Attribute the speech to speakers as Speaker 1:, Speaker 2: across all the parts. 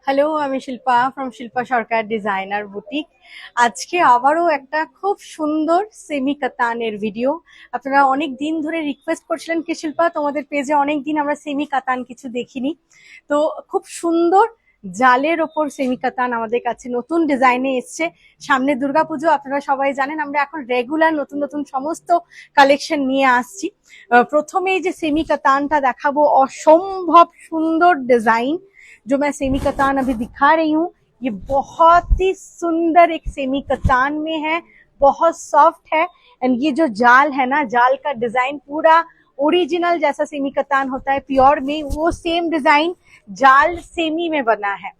Speaker 1: Hello, আমি Shilpa from Shilpa Sarkar designer boutique. আজকে আবারও একটা খুব সুন্দর সেমি কাতানের ভিডিও। আপনারা অনেক দিন ধরে রিকোয়েস্ট করছিলেন কি শিল্পা, তোমাদের পেজে অনেক দিন আমরা সেমি কাতান কিছু দেখিনি। তো খুব সুন্দর জালের ওপর সেমি কাতান আমাদের কাছে নতুন ডিজাইনে এসছে। সামনে দুর্গাপুজো, আপনারা সবাই জানেন আমরা এখন রেগুলার নতুন নতুন সমস্ত কালেকশন নিয়ে আসছি। প্রথমেই যে সেমি কাতানটা দেখাবো, অসম্ভব সুন্দর ডিজাইন जो मैं सेमी कतान अभी दिखा रही हूँ। ये बहुत ही सुंदर एक सेमी कतान में है, बहुत सॉफ्ट है। एंड ये जो जाल है ना, जाल का डिजाइन पूरा ओरिजिनल जैसा सेमी कतान होता है प्योर में, वो सेम डिजाइन जाल सेमी में बना है।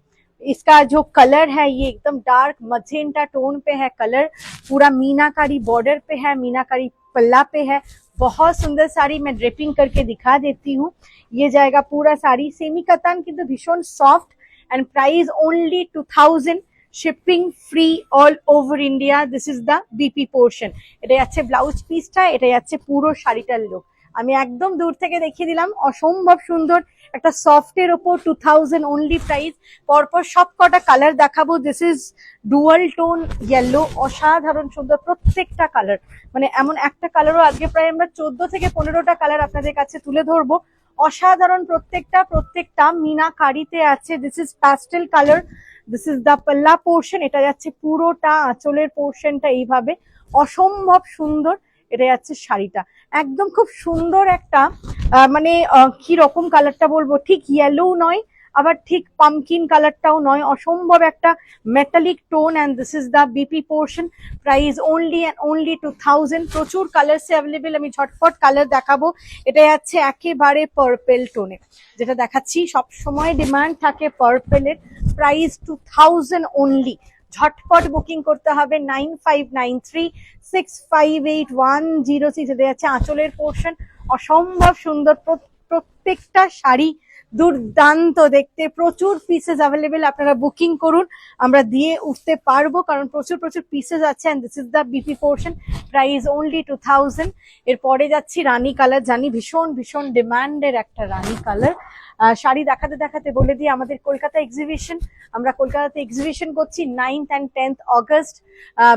Speaker 1: इसका जो कलर है ये एकदम डार्क मजेंटा टोन पे है कलर, पूरा मीनाकारी बॉर्डर पे है, मीनाकारी पल्ला पे है। बहुत सुंदर साड़ी मैं ड्रेपिंग करके दिखा देती हूँ। ये जाएगा पूरा साड़ी सेमी कतान কিন্তু ভীষণ soft and price only 2000, shipping free all over India. This is the BP portion. এটা যাচ্ছে ব্লাউজ পিসটা, এটা যাচ্ছে পুরো শাড়িটার লুক। আমি একদম দূর থেকে দেখিয়ে দিলাম, অসম্ভব সুন্দর একটা সফটের ওপর 2000 অনলি প্রাইস। পরপর সব কটা কালার দেখাবো। This is dual tone yellow, অসাধারণ সুন্দর প্রত্যেকটা কালার। মানে এমন একটা কালারও আজকে প্রায় আমরা 14 থেকে 15টা কালার আপনাদের কাছে তুলে ধরবো। অসাধারণ প্রত্যেকটা মিনাকারিতে আছে। This is pastel colour, this is the পাল্লা পোর্শন। এটা যাচ্ছে পুরোটা আঁচলের পোর্শনটা এইভাবে অসম্ভব সুন্দর। এটা যাচ্ছে শাড়িটা একদম খুব সুন্দর একটা মানে কি রকম কালারটা বলবো, ঠিক ইয়েলো নয় আবার ঠিক পামকিন কালারটাও নয়, অসম্ভব একটা metallic tone. And this is the BP portion. Price only and only 2000। প্রচুর কালার্স অ্যাভেলেবেল, আমি ঝটপট কালার দেখাবো। এটা যাচ্ছে একেবারে পার্পেল টোনে, যেটা দেখাচ্ছি সব সময় ডিমান্ড থাকে পার্পেলের। Price 2000 only. ঝটপট বুকিং করতে হবে 9593658106। এটা যাচ্ছে আঁচলের পোর্শন, অসম্ভব সুন্দর প্রত্যেকটা শাড়ি দুর্দান্ত দেখতে। প্রচুর পিসেস অ্যাভেলেবেল, আপনারা বুকিং করুন, আমরা দিয়ে উঠতে পারবো কারণ প্রচুর পিসেস আছে। And this is the BP portion. Price only 2000। এরপরে যাচ্ছি রানী কালার, জানি ভীষণ ডিমান্ডের একটা রানী কালার। শাড়ি দেখাতে দেখাতে বলে দিই আমাদের কলকাতা এক্সিবিশন, আমরা কলকাতাতে এক্সিবিশন করছি 9th and 10th August,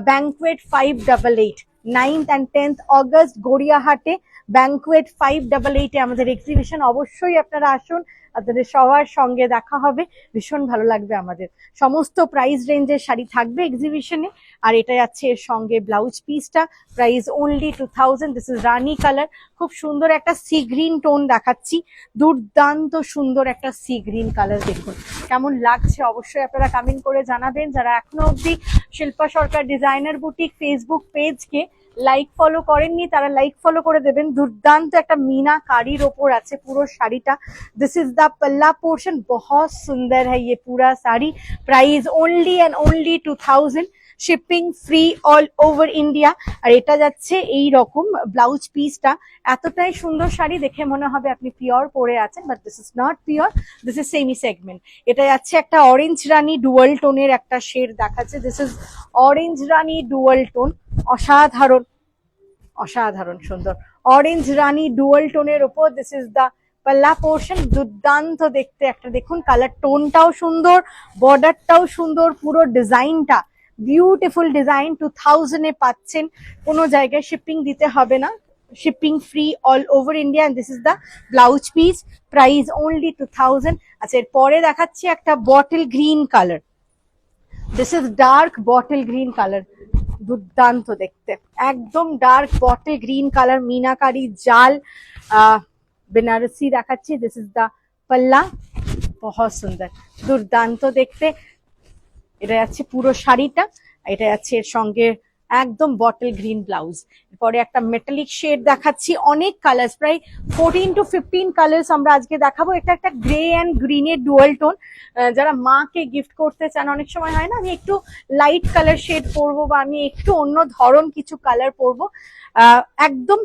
Speaker 1: banquet 588। 9th and 10th August গড়িয়াহাটে ব্যাংকুয়েট 588 আমাদের এক্সিবিশন। অবশ্যই আপনারা আসুন, আপনাদের সবার সঙ্গে দেখা হবে, ভীষণ ভালো লাগবে আমাদের। সমস্ত প্রাইস রেঞ্জের শাড়ি থাকবে এক্সিবিশনে। আর এটা যাচ্ছে এর সঙ্গে ব্লাউজ পিসটা, price only 2000। This is Rani colour, খুব সুন্দর একটা সি গ্রিন টোন দেখাচ্ছি, দুর্দান্ত সুন্দর একটা সি গ্রিন কালার। দেখুন কেমন লাগছে, অবশ্যই আপনারা কমেন্ট করে জানাবেন। যারা এখনো অবধি Shilpa Sarkar designer boutique Facebook পেজকে লাইক ফলো করেননি তারা লাইক ফলো করে দেবেন। দুর্দান্ত একটা मीना কারির ওপর আছে পুরো শাড়িটা। This is the palla portion, बहुत सुंदर है ये पूरा sari. Price only and only 2000, shipping free all over India. আর এটা যাচ্ছে এই রকম ব্লাউজ পিসটা। এতটাই সুন্দর শাড়ি দেখে মনে হবে আপনি পিওর পরে আছেন, but this is not pure, this is semi segment. এটা যাচ্ছে একটা অরেঞ্জ রানী ডুয়াল টোনের একটা শেড দেখাচ্ছে। This is orange Rani dual tone, অসাধারণ সুন্দর অরেঞ্জ রানী ডুয়াল টোনের ওপর। দিস ইজ দা পাল্লা পোর্শন, দুর্দান্ত দেখতে একটা। দেখুন কালার টোনটাও সুন্দর, বর্ডারটাও সুন্দর, পুরো ডিজাইনটা বিউটিফুল ডিজাইন। 2000 এ পাচ্ছেন, কোনো জায়গায় শিপিং দিতে হবে না, shipping free all over India. And this is the blouse piece, price only 2000। আচ্ছা, এরপরে দেখাচ্ছি একটা bottle green colour. This is dark bottle green colour, দুর্দান্ত দেখতে, একদম ডার্ক বটল গ্রিন কালার, मीनाकारी জাল বেনারসি দেখাচ্ছি। দিস ইজ দা পাল্লা, বহুত সুন্দর, দুর্দান্ত দেখতে। এটা যাচ্ছে পুরো শাড়িটা, এটা যাচ্ছে এর সঙ্গে একদম বটল গ্রিন ব্লাউজ। পরে একটা মেটালিক শেড দেখাচ্ছি, অনেক কালার্স, প্রায় 14 to 15 কালার্স আমরা আজকে দেখাবো। এটা একটা গ্রে অ্যান্ড গ্রিনের ডুয়াল টোন। যারা মাকে গিফট করতে চান, অনেক সময় হয় না আমি একটু লাইট কালার শেড পরবো বা আমি একটু অন্য ধরন কিছু কালার পরবো, একদম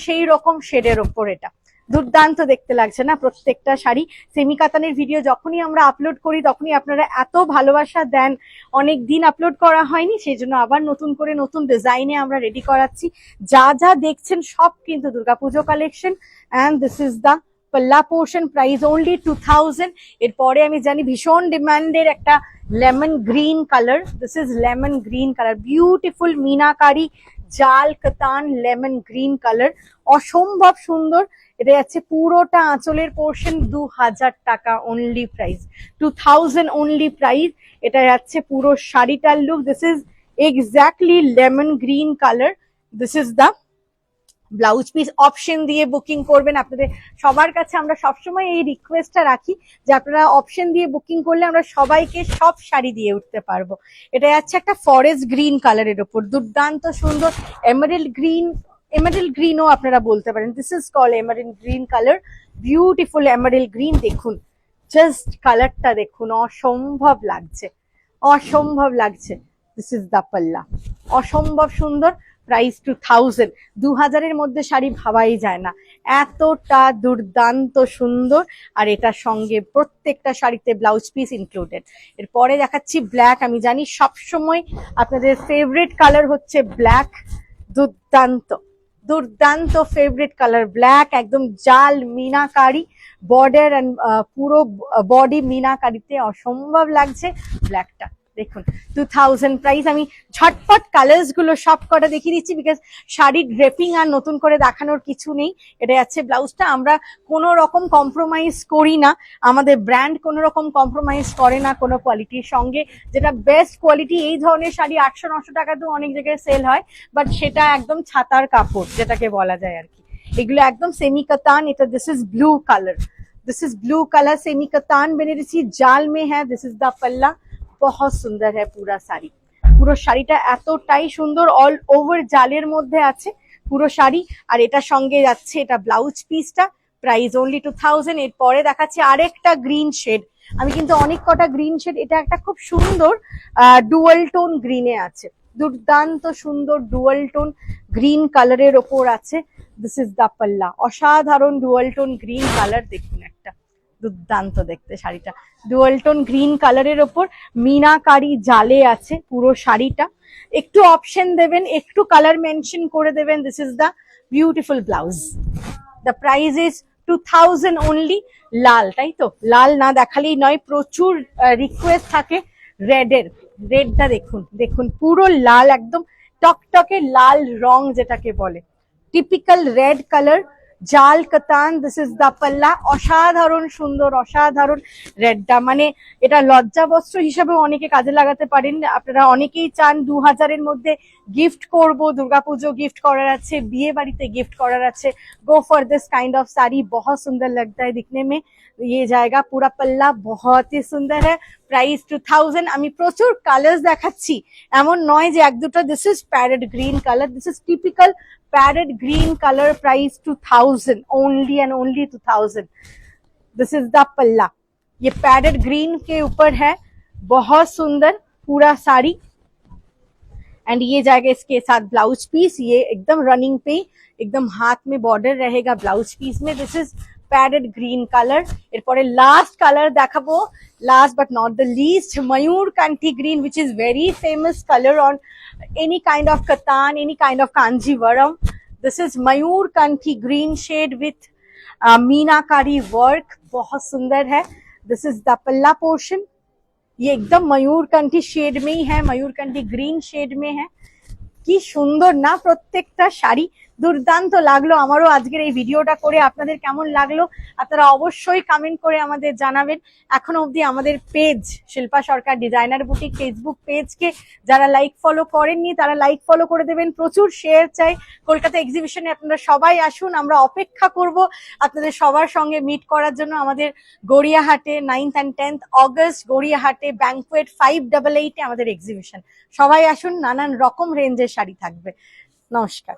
Speaker 1: সেই রকম শেডের ওপর এটা দুর্দান্ত দেখতে লাগছে না প্রত্যেকটা শাড়ি। সেমি কাতানের ভিডিও যখনই আমরা আপলোড করি তখনই আপনারা এত ভালোবাসা দেন, অনেক দিন আপলোড করা হয়নি, সেই জন্য আবার নতুন করে নতুন ডিজাইনে আমরা রেডি করাচ্ছি। যা যা দেখছেন সব কিন্তু Durgapuja collection. And this is the পাল্লা পোর্শন, প্রাইস অনলি 2000। এরপরে আমি জানি ভীষণ ডিমান্ডের একটা lemon green colour, this is lemon green colour, beautiful meenakari জাল কাতান লেমন গ্রিন কালার, অসম্ভব সুন্দর। এটা যাচ্ছে পুরোটা আঁচলের পোর্শন, 2000 টাকা অনলি প্রাইস, 2000 অনলি প্রাইস। এটা যাচ্ছে পুরো শাড়িটার look, this is exactly lemon green colour, this is the blouse piece. Option দিয়ে বুকিং করবেন, আপনাদের সবার কাছে আমরা সবসময় এই রিকোয়েস্টটা রাখি যে আপনারা অপশন দিয়ে বুকিং করলে আমরা সবাইকে সব শাড়ি দিয়ে উঠতে পারবো। এটা যাচ্ছে একটা ফরেস্ট গ্রিন কালারের ওপর, দুর্দান্ত সুন্দর এমারেল্ড গ্রিন, এমারেল্ড গ্রিনও আপনারা বলতে পারেন, this is call emerald green colour, beautiful emerald green. দেখুন জাস্ট কালারটা দেখুন, অসম্ভব লাগছে, অসম্ভব লাগছে। দিস ইজ দা পাল্লা, অসম্ভব সুন্দর, প্রাইস 2000। 2000-এর মধ্যে শাড়ি ভাবাই যায় না, এতটা দুর্দান্ত সুন্দর। আর এটার সঙ্গে প্রত্যেকটা শাড়িতে ব্লাউজ পিস ইনক্লুডেড। এরপরে দেখাচ্ছি ব্ল্যাক, আমি জানি সবসময় আপনাদের ফেভারিট কালার হচ্ছে ব্ল্যাক, দুর্দান্ত দুর্দান্ত ফেভারিট কালার ব্ল্যাক, একদম জাল মিনাকারি বর্ডার অ্যান্ড পুরো বডি মিনাকারিতে অসম্ভব লাগছে ব্ল্যাকটা। দেখুন 2000 প্রাইস। আমি ঝটপট কালার্স গুলো সব কটা দেখিয়ে দিচ্ছি, বিকজ শাড়ির ড্রেপিং আর নতুন করে দেখানোর কিছু নেই। এটা যাচ্ছে ব্লাউজটা, আমরা কোনো রকম কম্প্রোমাইজ করি না, আমাদের ব্র্যান্ড কোনো রকম কম্প্রোমাইজ করে না কোনো কোয়ালিটির সঙ্গে। যেটা বেস্ট কোয়ালিটি, এই ধরনের শাড়ি 800-900 টাকাতেও অনেক জায়গায় সেল হয়, বাট সেটা একদম ছাতার কাপড় যেটাকে বলা যায় আর কি। এগুলো একদম সেমি কাতান। এটা this is blue colour, this is blue colour semi katan Banarasi जाल में है, दिस इज द पल्ला, बहुत सुंदर है पूरा শাড়ি। পুরো শাড়িটা এতটাই সুন্দর, অল ওভার জালের মধ্যে আছে পুরো শাড়ি। আর এটার সঙ্গে যাচ্ছে এটা ব্লাউজ পিসটা, প্রাইস অনলি 2000। এরপরে দেখাচ্ছি আরেকটা গ্রিন শেড, আমি কিন্তু অনেক কটা গ্রিন শেড, এটা একটা খুব সুন্দর ডুয়াল টোন গ্রিনে আছে, দুর্দান্ত সুন্দর ডুয়াল টোন গ্রিন কালারের ওপর আছে। দিস ইজ দা পাল্লা, অসাধারণ ডুয়াল টোন গ্রিন কালার, দেখুন একটা দুর্দান্ত দেখতে শাড়িটা, ডুয়াল টোন গ্রিন কালারের ওপর মিনাকারি জালে আছে পুরো শাড়িটা। একটু অপশন দেবেন, একটু কালার মেনশন করে দেবেন। This is the beautiful blouse, the price is 2000 only. লাল, তাই তো, লাল না দেখালেই নয়, প্রচুর রিকোয়েস্ট থাকে রেডের, রেডটা দেখুন, দেখুন পুরো লাল, একদম টকটকে লাল রং যেটাকে বলে, টিপিক্যাল রেড কালার জাল কাতান। দিস ইজ দা পাল্লা, অসাধারণ সুন্দর, অসাধারণ রেডটা, মানে এটা লজ্জা বস্ত্র হিসাবে অনেকে কাজে লাগাতে পারেন। আপনারা অনেকেই চান 2000-এর মধ্যে গিফট করব, দুর্গাপুজো গিফট করার আছে, বিয়ে বাড়িতে গিফট করার আছে, go for this kind of sari, बहुत सुंदर लगता है दिखने में। ये जाएगा पूरा पल्ला, बहुत ही सुंदर है, প্রাইস 2000। আমি প্রচুর কালার্স দেখাচ্ছি, এমন নয় যে এক দুটো। This is parrot green colour, this is typical parrot green colour, price 2000 only and only 2000। This is the पल्ला, ये पैरेट ग्रीन के ऊपर है, बहुत सुंदर पूरा साड़ी। एंड ये जाएगा इसके साथ ब्लाउज पीस, ये एकदम रनिंग पे, एकदम हाथ में बॉर्डर रहेगा ब्लाउज पीस में। This is parrot green colour. এরপরে লাস্ট কালার দেখাবো, last but not the least, mayurkanthi green, which is very famous color on any kind of katan, any kind of kanjivaram. This is मयूरकंठी green shade with meenakari work, बहुत सुंदर है। This is the पल्ला portion, ये एकदम मयूरकंठी shade में ही है, मयूरकंठी green shade में है। কি সুন্দর না প্রত্যেকটা শাড়ি, দুর্দান্ত লাগলো আমারও আজকের এই ভিডিওটা করে। আপনাদের কেমন লাগলো আপনারা অবশ্যই কমেন্ট করে আমাদের জানাবেন। এখনো অবধি আমাদের page Shilpa Sarkar designer boutique Facebook পেজকে যারা লাইক ফলো করেননি তারা লাইক ফলো করে দেবেন, প্রচুর শেয়ার চাই। কলকাতা এক্সিবিশনে আপনারা সবাই আসুন, আমরা অপেক্ষা করব আপনাদের সবার সঙ্গে মিট করার জন্য। আমাদের গড়িয়াহাটে 9th and 10th অগস্ট, গড়িয়াহাটে ব্যাংকুয়েট 588-এ আমাদের এক্সিবিশন। সবাই আসুন, নানান রকম রেঞ্জের শাড়ি থাকবে। নমস্কার।